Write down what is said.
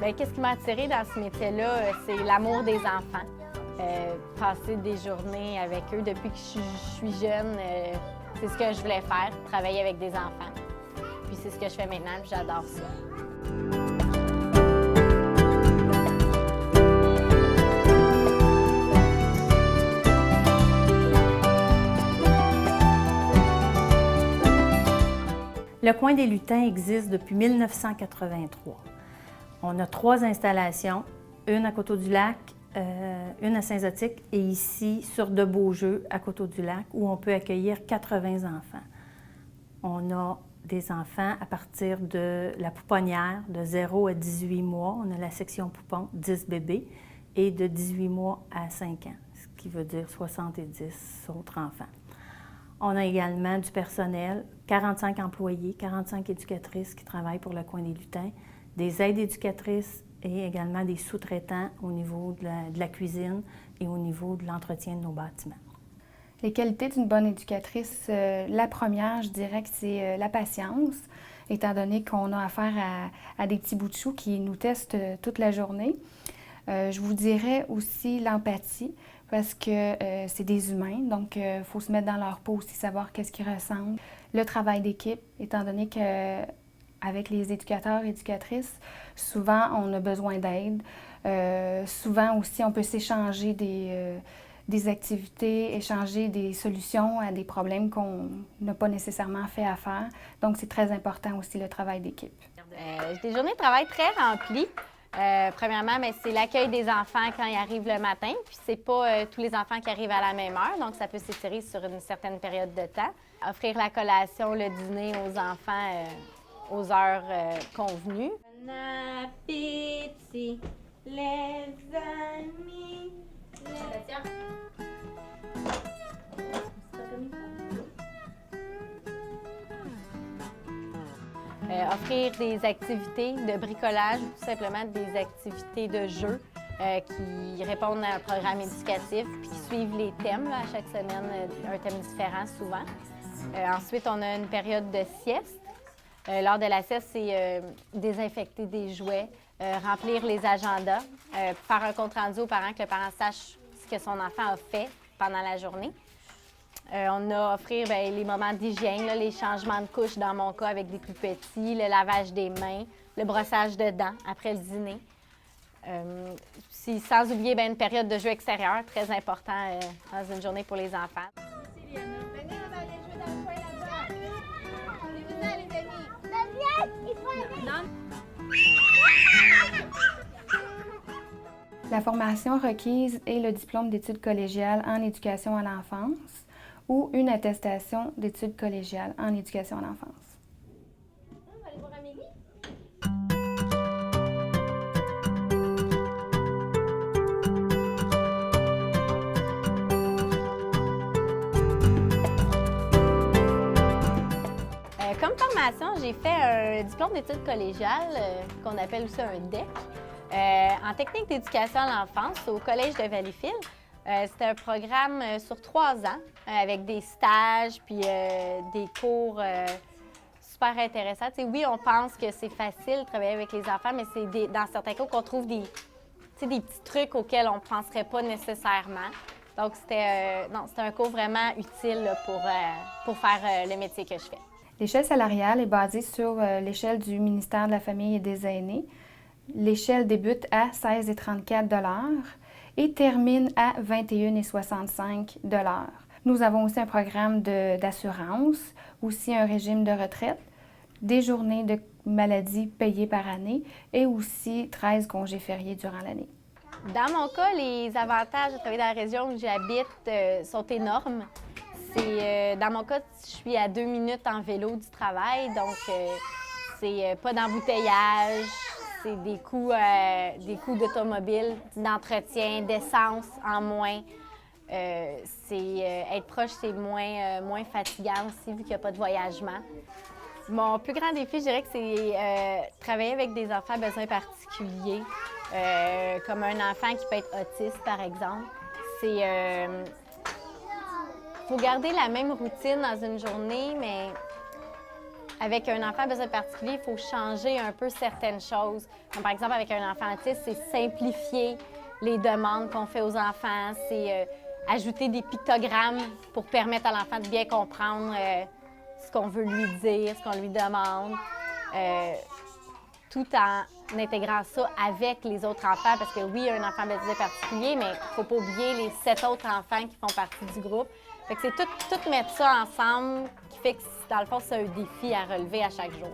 Bien, qu'est-ce qui m'a attirée dans ce métier-là? C'est l'amour des enfants. Passer des journées avec eux depuis que je suis jeune, c'est ce que je voulais faire, travailler avec des enfants. Puis c'est ce que je fais maintenant, puis j'adore ça. Le Coin des Lutins existe depuis 1983. On a 3 installations, une à Coteau-du-Lac, une à Saint-Zotique et ici sur de Beaujeu à Coteau-du-Lac où on peut accueillir 80 enfants. On a des enfants à partir de la pouponnière de 0 à 18 mois. On a la section poupon, 10 bébés, et de 18 mois à 5 ans, ce qui veut dire 70 autres enfants. On a également du personnel, 45 employés, 45 éducatrices qui travaillent pour le Coin des Lutins, des aides éducatrices et également des sous-traitants au niveau de la cuisine et au niveau de l'entretien de nos bâtiments. Les qualités d'une bonne éducatrice, la première, je dirais que c'est la patience, étant donné qu'on a affaire à des petits bouts de chou qui nous testent toute la journée. Je vous dirais aussi l'empathie, parce que c'est des humains, donc il faut se mettre dans leur peau aussi, savoir qu'est-ce qu'ils ressentent. Le travail d'équipe, étant donné qu'avec les éducateurs et éducatrices, souvent on a besoin d'aide. Souvent aussi on peut s'échanger des activités, échanger des solutions à des problèmes qu'on n'a pas nécessairement fait à faire. Donc c'est très important aussi le travail d'équipe. J'ai des journées de travail très remplies. Premièrement, c'est l'accueil des enfants quand ils arrivent le matin. Puis c'est pas tous les enfants qui arrivent à la même heure, donc ça peut s'étirer sur une certaine période de temps. Offrir la collation, le dîner aux enfants aux heures convenues. Bon appétit, les amis. Offrir des activités de bricolage ou tout simplement des activités de jeu qui répondent à un programme éducatif puis qui suivent les thèmes. Là, à chaque semaine, un thème différent souvent. Ensuite, on a une période de sieste. Lors de la sieste, c'est désinfecter des jouets, remplir les agendas, faire un compte-rendu aux parents que le parent sache ce que son enfant a fait pendant la journée. On a offrir les moments d'hygiène, les changements de couches dans mon cas avec des plus petits, le lavage des mains, le brossage de dents après le dîner. Sans oublier une période de jeu extérieur, très important dans une journée pour les enfants. Venez, on va aller jouer dans le coin là-bas. Venez-vous-en, les amis. Il faut aller. La formation requise est le diplôme d'études collégiales en éducation à l'enfance ou une attestation d'études collégiales en éducation à l'enfance. On va aller voir Amélie. Comme formation, j'ai fait un diplôme d'études collégiales qu'on appelle aussi un DEC en technique d'éducation à l'enfance au Collège de Valleyfield. C'était un programme sur 3 ans avec des stages puis des cours super intéressants. Oui, on pense que c'est facile de travailler avec les enfants, mais c'est dans certains cas qu'on trouve des petits trucs auxquels on ne penserait pas nécessairement. Donc, c'était un cours vraiment utile là, pour faire le métier que je fais. L'échelle salariale est basée sur l'échelle du ministère de la Famille et des Aînés. L'échelle débute à 16,34 $ et termine à 21,65 $. Nous avons aussi un programme d'assurance, aussi un régime de retraite, des journées de maladie payées par année et aussi 13 congés fériés durant l'année. Dans mon cas, les avantages de travailler dans la région où j'habite sont énormes. Dans mon cas, je suis à 2 minutes en vélo du travail, donc c'est pas d'embouteillage, c'est des coûts d'automobile, d'entretien, d'essence en moins. Être proche, c'est moins fatigant aussi vu qu'il n'y a pas de voyagement. Mon plus grand défi, je dirais que c'est travailler avec des enfants à besoins particuliers, comme un enfant qui peut être autiste, par exemple. Faut garder la même routine dans une journée, mais avec un enfant à besoin particulier, il faut changer un peu certaines choses. Comme par exemple, avec un enfant autiste, c'est simplifier les demandes qu'on fait aux enfants, c'est ajouter des pictogrammes pour permettre à l'enfant de bien comprendre ce qu'on veut lui dire, ce qu'on lui demande, tout en intégrant ça avec les autres enfants, parce que oui, il y a un enfant besoin particulier, mais il ne faut pas oublier les 7 autres enfants qui font partie du groupe. Fait que c'est tout mettre ça ensemble qui fait que, dans le fond, c'est un défi à relever à chaque jour.